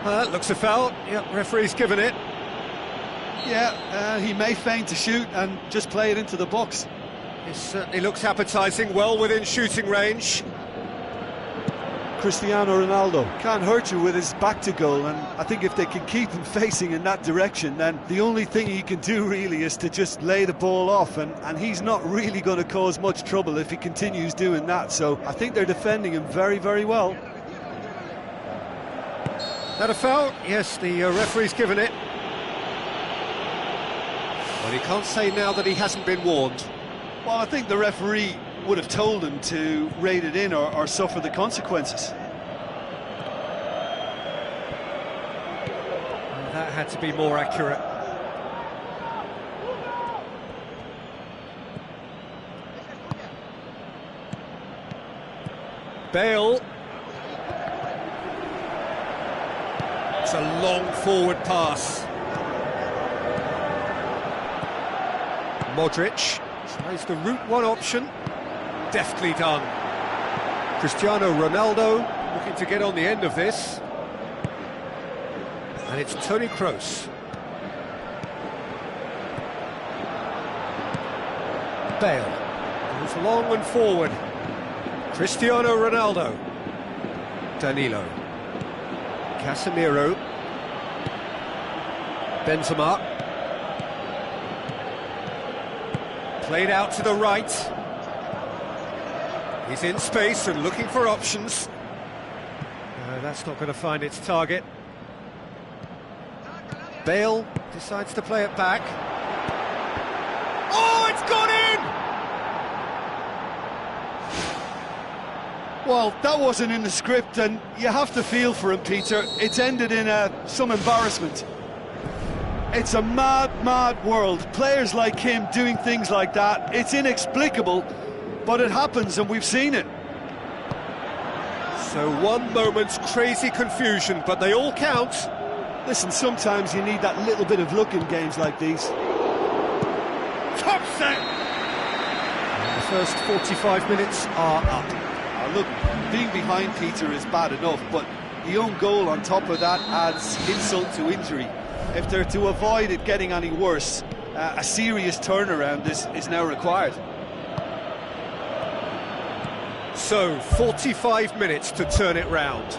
That looks a foul. Yep, referee's given it. Yeah, he may feign to shoot and just play it into the box. It certainly looks appetising, well within shooting range. Cristiano Ronaldo can't hurt you with his back to goal, and I think if they can keep him facing in that direction, then the only thing he can do really is to just lay the ball off, and he's not really going to cause much trouble if he continues doing that. So I think they're defending him very, very well. That a foul? Yes, the referee's given it. Well, he can't say now that he hasn't been warned. Well, I think the referee would have told him to rate it in or suffer the consequences. Well, that had to be more accurate. Bale. It's a long forward pass. Modric tries the route one option. Deftly done. Cristiano Ronaldo looking to get on the end of this. And it's Toni Kroos. Bale goes long and forward. Cristiano Ronaldo. Danilo. Casemiro. Benzema. Played out to the right. He's in space and looking for options. No, that's not going to find its target. Bale decides to play it back. Oh, it's gone in! Well, that wasn't in the script, and you have to feel for him, Peter. It's ended in some embarrassment. It's a mad, mad world. Players like him doing things like that, it's inexplicable, but it happens, and we've seen it. So one moment's crazy confusion, but they all count. Listen, sometimes you need that little bit of luck in games like these. Top set! And the first 45 minutes are up. Look, being behind Peter is bad enough, but the own goal on top of that adds insult to injury. If they're to avoid it getting any worse, a serious turnaround is now required. So, 45 minutes to turn it round.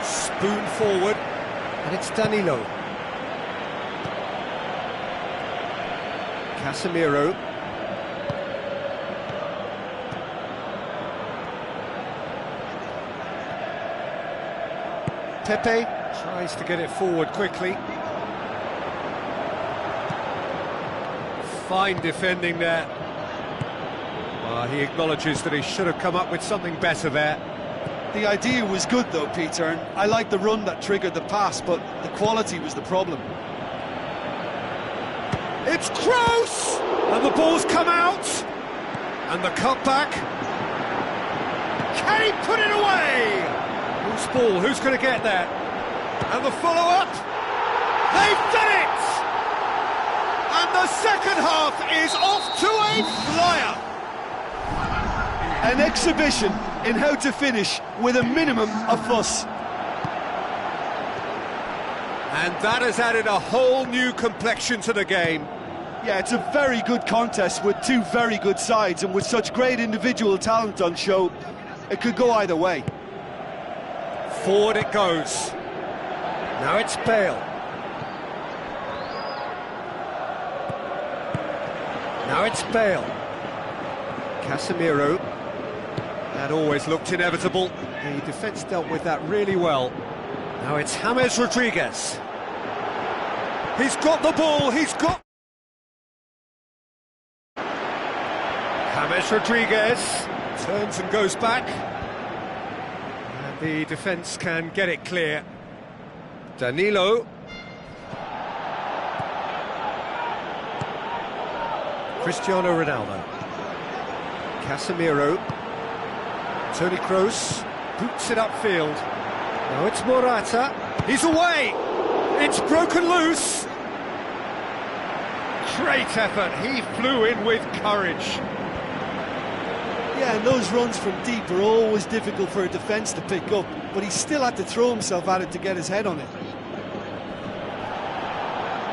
Spoon forward, and it's Danilo. Casemiro. Pepe tries to get it forward quickly. Fine defending there. He acknowledges that he should have come up with something better there. The idea was good though, Peter, and I like the run that triggered the pass, but the quality was the problem. It's Kroos! And the ball's come out! And the cutback. Can he put it away? Whose ball? Who's going to get there? And the follow-up. They've done it! And the second half is off to a flyer. An exhibition in how to finish with a minimum of fuss. And that has added a whole new complexion to the game. Yeah, it's a very good contest with two very good sides, and with such great individual talent on show, it could go either way. Forward it goes. Now it's Bale. Now it's Bale. Casemiro. That always looked inevitable. The defence dealt with that really well. Now it's James Rodriguez. He's got the ball, he's got... James Rodriguez turns and goes back. And the defence can get it clear. Danilo. Cristiano Ronaldo. Casemiro. Toni Kroos boots it upfield. Now it's Morata. He's away! It's broken loose! Great effort. He flew in with courage. Yeah, and those runs from deep are always difficult for a defence to pick up, but he still had to throw himself at it to get his head on it.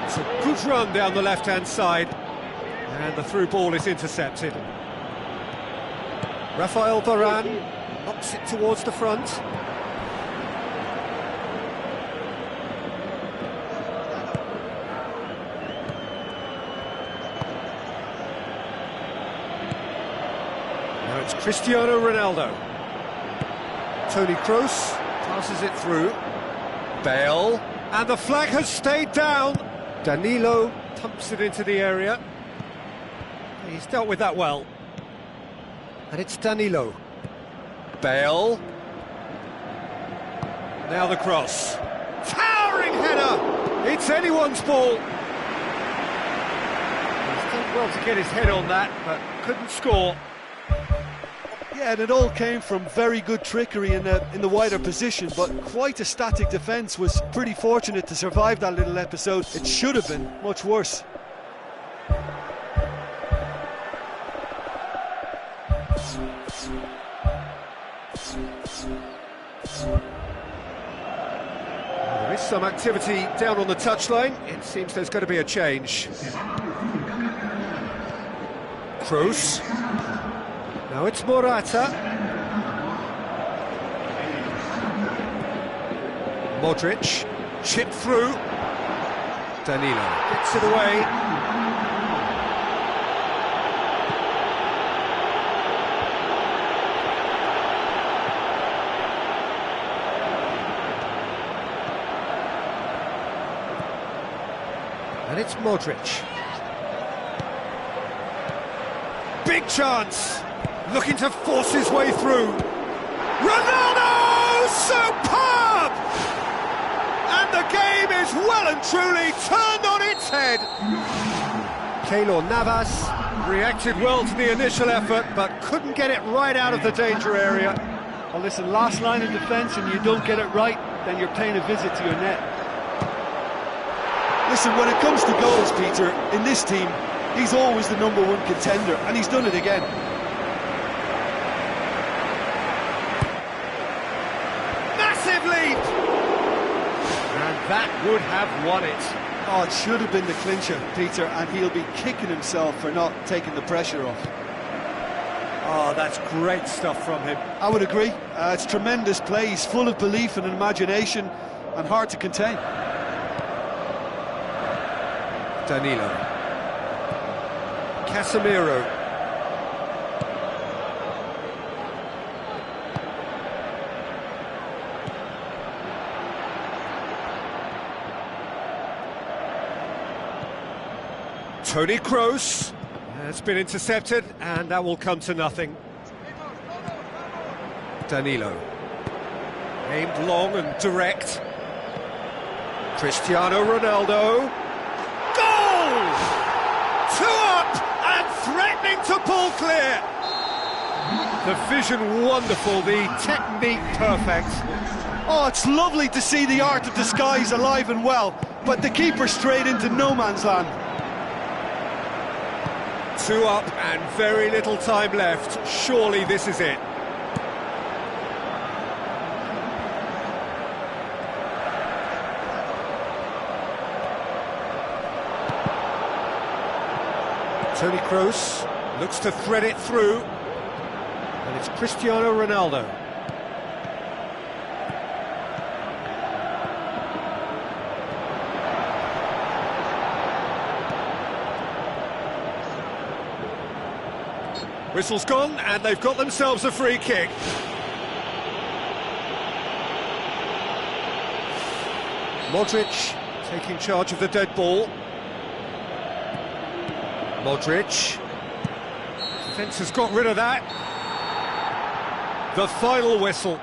It's a good run down the left-hand side, and the through ball is intercepted. Rafael Varane knocks it towards the front. Now it's Cristiano Ronaldo. Toni Kroos passes it through. Bale, and the flag has stayed down. Danilo pumps it into the area. He's dealt with that well. And it's Danilo. Bale. Now the cross. Towering header! It's anyone's ball. He's done well to get his head on that, but couldn't score. Yeah, and it all came from very good trickery in the wider position, but quite a static defence. Was pretty fortunate to survive that little episode. It should have been much worse. There is some activity down on the touchline. It seems there's going to be a change. Kroos. Now it's Morata. Modric. Chip through. Danilo gets it away. And it's Modric. Big chance, looking to force his way through. Ronaldo! Superb! And the game is well and truly turned on its head. Keylor Navas reacted well to the initial effort, but couldn't get it right out of the danger area. Well, listen, last line of defence, and you don't get it right, then you're paying a visit to your net. Listen, when it comes to goals, Peter, in this team, he's always the #1 contender, and he's done it again. Massive lead! And that would have won it. Oh, it should have been the clincher, Peter, and he'll be kicking himself for not taking the pressure off. Oh, that's great stuff from him. I would agree. It's tremendous play. He's full of belief and imagination, and hard to contain. Danilo. Casemiro. Toni Kroos has been intercepted, and that will come to nothing. Danilo. Aimed long and direct. Cristiano Ronaldo. Goal! 2 up and threatening to pull clear. The vision wonderful, the technique perfect. Oh, it's lovely to see the art of disguise alive and well, but the keeper straight into no man's land. 2 up and very little time left. Surely this is it. Toni Kroos looks to thread it through, and it's Cristiano Ronaldo. Whistle's gone, and they've got themselves a free kick. Modric taking charge of the dead ball. Modric. Defence has got rid of that. The final whistle.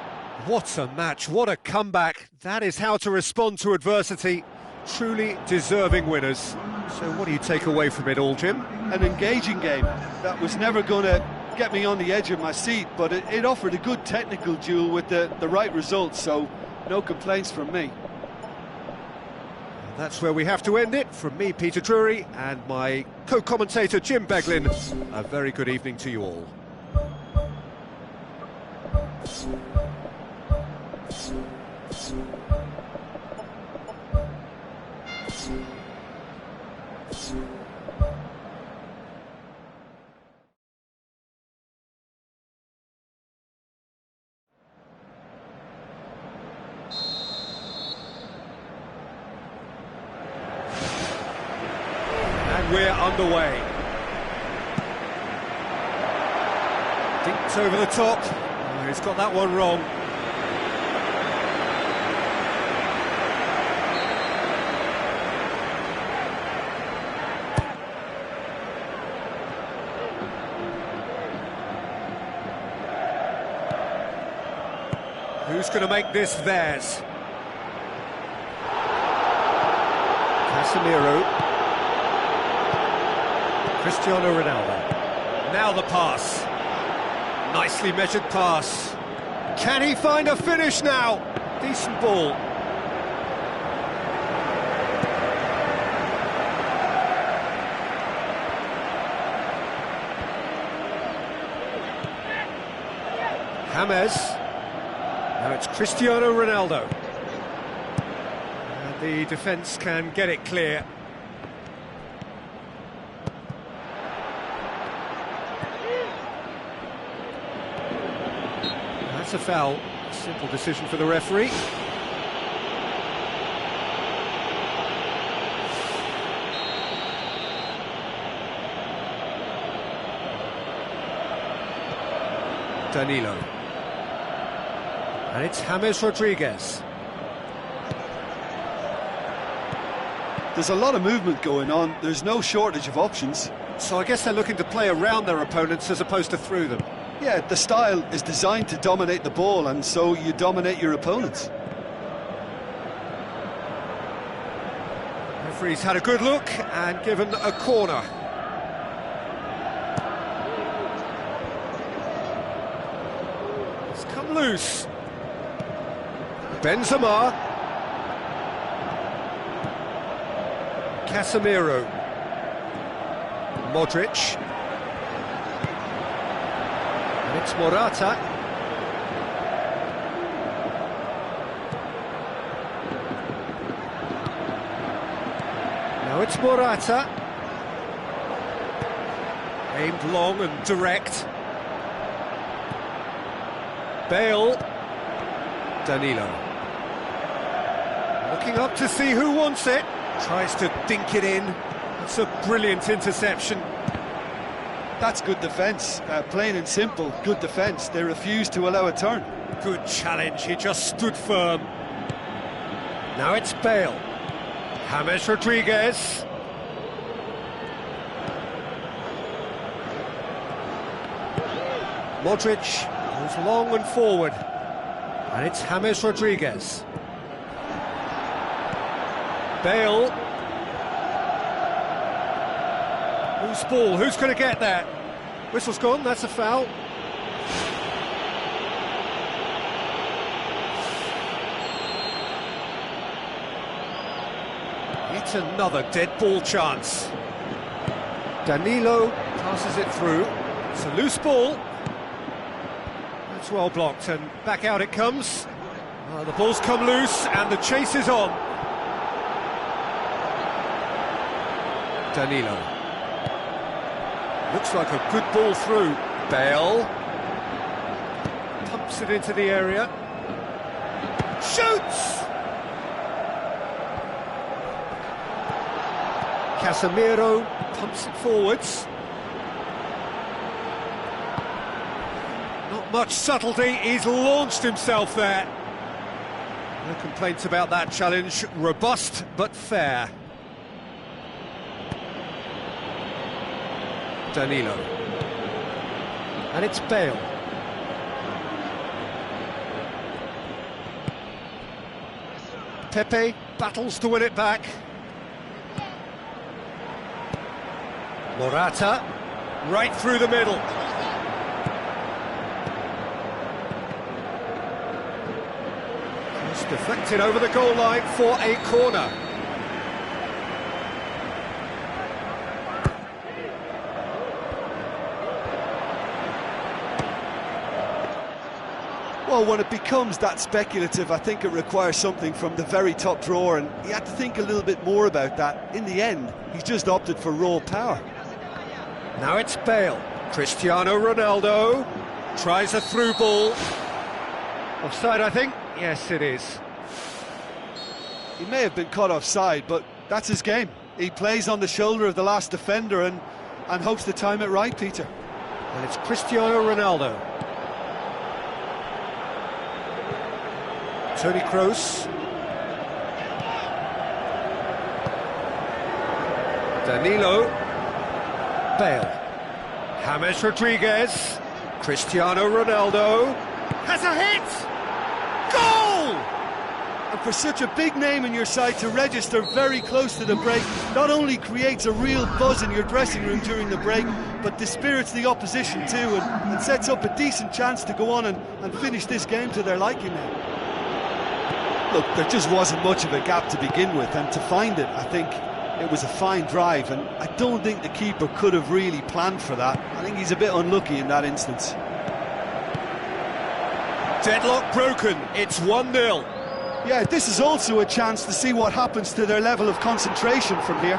What a match, what a comeback. That is how to respond to adversity. Truly deserving winners. So what do you take away from it all, Jim? An engaging game that was never going to get me on the edge of my seat, but it offered a good technical duel with the right results, so no complaints from me. That's where we have to end it. From me, Peter Drury, and my co-commentator, Jim Beglin, a very good evening to you all. We're underway. Dinked over the top. Oh, he's got that one wrong. Who's going to make this theirs? Casemiro. Cristiano Ronaldo. Now the pass. Nicely measured pass. Can he find a finish now? Decent ball. James. Now it's Cristiano Ronaldo. And the defence can get it clear. That's a foul. Simple decision for the referee. Danilo. And it's James Rodriguez. There's a lot of movement going on, there's no shortage of options. So I guess they're looking to play around their opponents as opposed to through them. Yeah, the style is designed to dominate the ball, and so you dominate your opponents. Referee's had a good look and given a corner. It's come loose. Benzema. Casemiro. Modric. And it's Morata. Now it's Morata. Aimed long and direct. Bale. Danilo. Looking up to see who wants it. Tries to dink it in. It's a brilliant interception. That's good defence, plain and simple, good defence. They refuse to allow a turn. Good challenge, he just stood firm. Now it's Bale. James Rodriguez. Modric goes long and forward. And it's James Rodriguez. Bale. Who's ball? Who's going to get that? Whistle's gone, that's a foul. It's another dead ball chance. Danilo passes it through. It's a loose ball. That's well blocked, and back out it comes. The ball's come loose, and the chase is on. Danilo. Looks like a good ball through. Bale. Pumps it into the area. Shoots! Casemiro pumps it forwards. Not much subtlety, he's launched himself there. No complaints about that challenge. Robust but fair. Danilo. And it's Bale. Pepe battles to win it back. Morata, right through the middle. Just deflected over the goal line for a corner. Well, when it becomes that speculative, I think it requires something from the very top drawer, and he had to think a little bit more about that. In the end, he's just opted for raw power. Now it's Bale. Cristiano Ronaldo tries a through ball. Offside, I think. Yes, it is. He may have been caught offside, but that's his game. He plays on the shoulder of the last defender and hopes to time it right, Peter. And it's Cristiano Ronaldo. Toni Kroos. Danilo. Bale. James Rodriguez. Cristiano Ronaldo. Has a hit! Goal! And for such a big name in your side to register very close to the break, not only creates a real buzz in your dressing room during the break, but dispirits the opposition too, and sets up a decent chance to go on and finish this game to their liking now. Look, there just wasn't much of a gap to begin with, and to find it, I think it was a fine drive, and I don't think the keeper could have really planned for that. I think he's a bit unlucky in that instance. Deadlock broken, it's 1-0. Yeah, this is also a chance to see what happens to their level of concentration from here.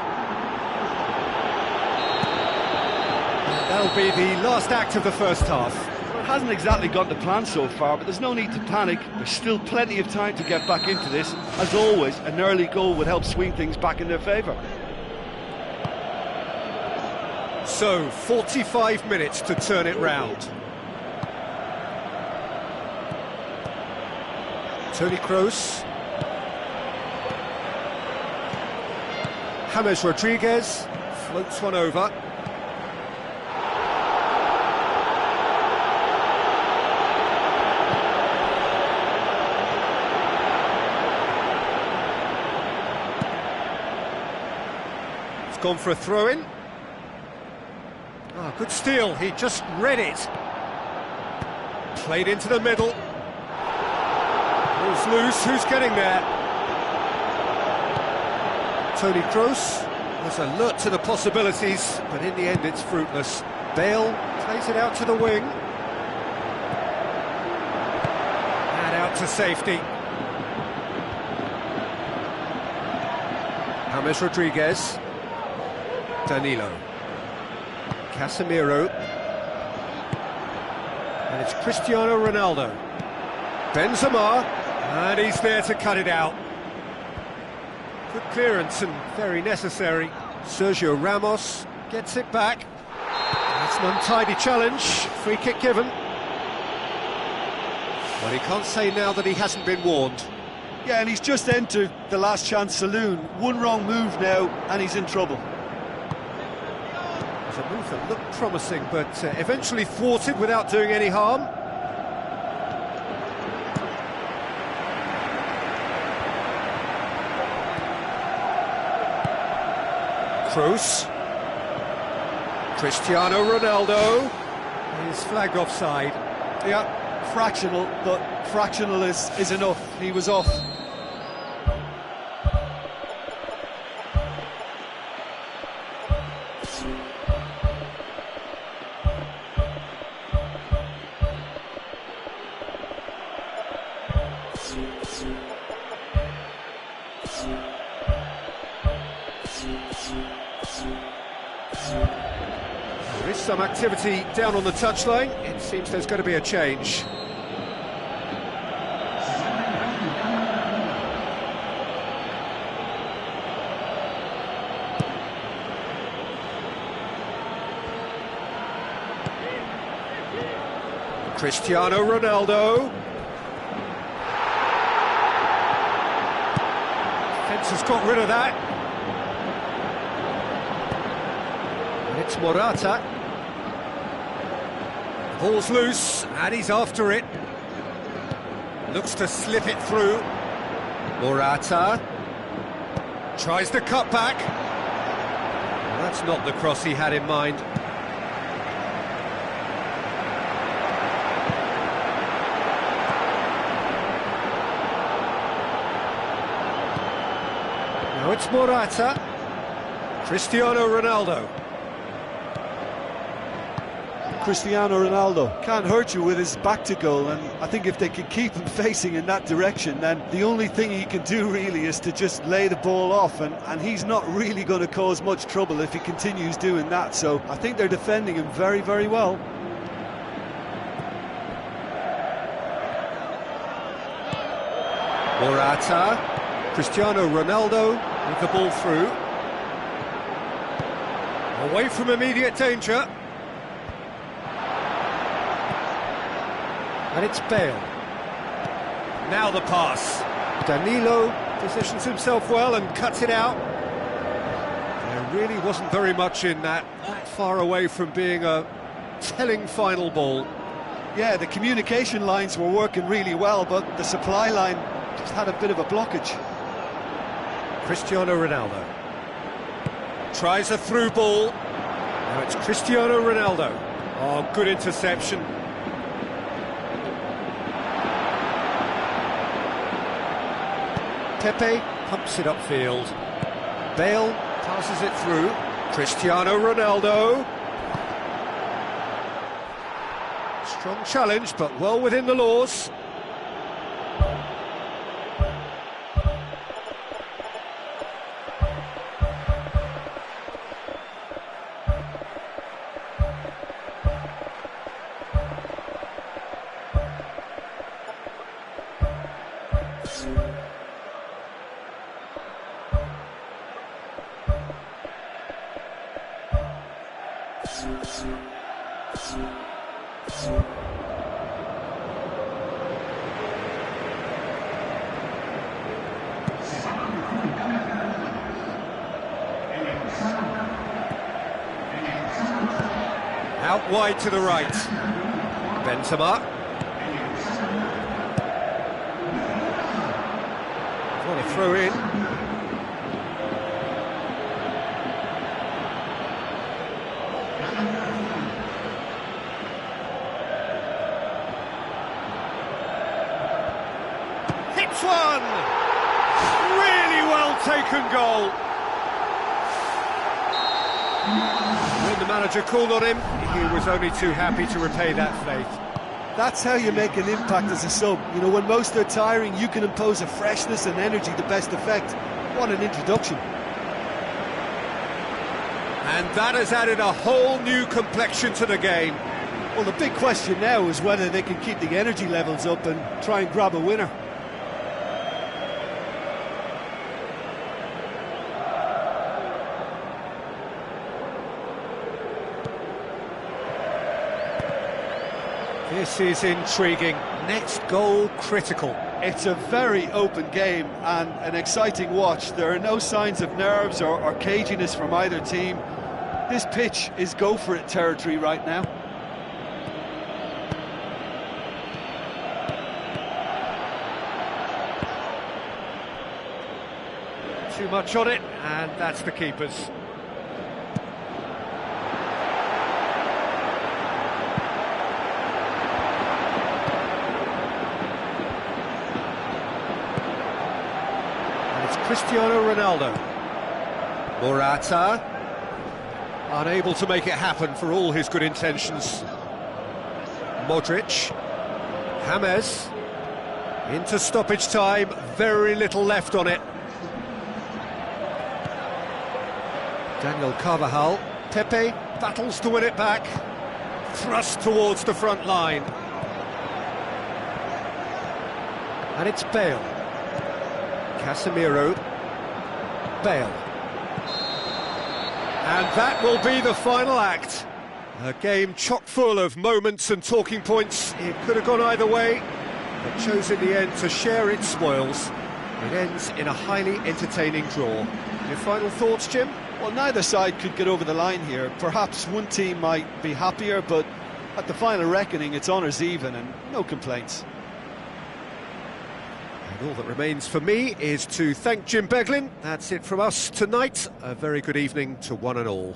That'll be the last act of the first half. Well, it hasn't exactly gone to plan so far, but there's no need to panic. There's still plenty of time to get back into this. As always, an early goal would help swing things back in their favour. So, 45 minutes to turn it round. Toni Kroos. James Rodriguez floats one over. It's gone for a throw-in. Ah, good steal, he just read it. Played into the middle. Ball's loose, who's getting there? Toni Kroos was alert to the possibilities, but in the end it's fruitless. Bale plays it out to the wing. And out to safety. James Rodriguez. Danilo. Casemiro. And it's Cristiano Ronaldo. Benzema. And he's there to cut it out. Good clearance and very necessary. Sergio Ramos gets it back. That's an untidy challenge. Free kick given. Well, he can't say now that he hasn't been warned. Yeah, and he's just entered the last chance saloon. One wrong move now, and he's in trouble. It was a move that looked promising, but eventually thwarted without doing any harm. Kroos. Cristiano Ronaldo is flagged offside. Yeah, fractional, but fractional is enough. He was off. There is some activity down on the touchline. It seems there's going to be a change. Cristiano Ronaldo. Defence has got rid of that. And it's Morata. Ball's loose, and he's after it. Looks to slip it through. Morata. Tries the cut back. Well, that's not the cross he had in mind. Now it's Morata. Cristiano Ronaldo. Cristiano Ronaldo can't hurt you with his back to goal, and I think if they can keep him facing in that direction, then the only thing he can do really is to just lay the ball off, and he's not really going to cause much trouble if he continues doing that. So I think they're defending him very, very well. Morata. Cristiano Ronaldo with the ball through. Away from immediate danger. And it's Bale. Now the pass. Danilo positions himself well and cuts it out. There really wasn't very much in that far away from being a telling final ball. Yeah, the communication lines were working really well, but the supply line just had a bit of a blockage. Cristiano Ronaldo. Tries a through ball. Now it's Cristiano Ronaldo. Oh, good interception. Pepe pumps it upfield. Bale passes it through. Cristiano Ronaldo. Strong challenge, but well within the laws. Out wide to the right. Benzema. What a throw in. Hits one! Really well taken goal. When the manager called on him, he was only too happy to repay that faith. That's how you make an impact as a sub. You know, when most are tiring, you can impose a freshness and energy to best effect. What an introduction. And that has added a whole new complexion to the game. Well, the big question now is whether they can keep the energy levels up and try and grab a winner. This is intriguing. Next goal critical. It's a very open game and an exciting watch. There are no signs of nerves or caginess from either team. This pitch is go-for-it territory right now. Too much on it, and that's the keeper's. Cristiano Ronaldo. Morata. Unable to make it happen for all his good intentions. Modric. James. Into stoppage time. Very little left on it. Daniel Carvajal. Pepe battles to win it back. Thrust towards the front line. And it's Bale. Casemiro, Bale. And that will be the final act. A game chock full of moments and talking points. It could have gone either way, but chose in the end to share its spoils. It ends in a highly entertaining draw. Your final thoughts, Jim? Well, neither side could get over the line here. Perhaps one team might be happier, but at the final reckoning, it's honours even and no complaints. And all that remains for me is to thank Jim Beglin. That's it from us tonight. A very good evening to one and all.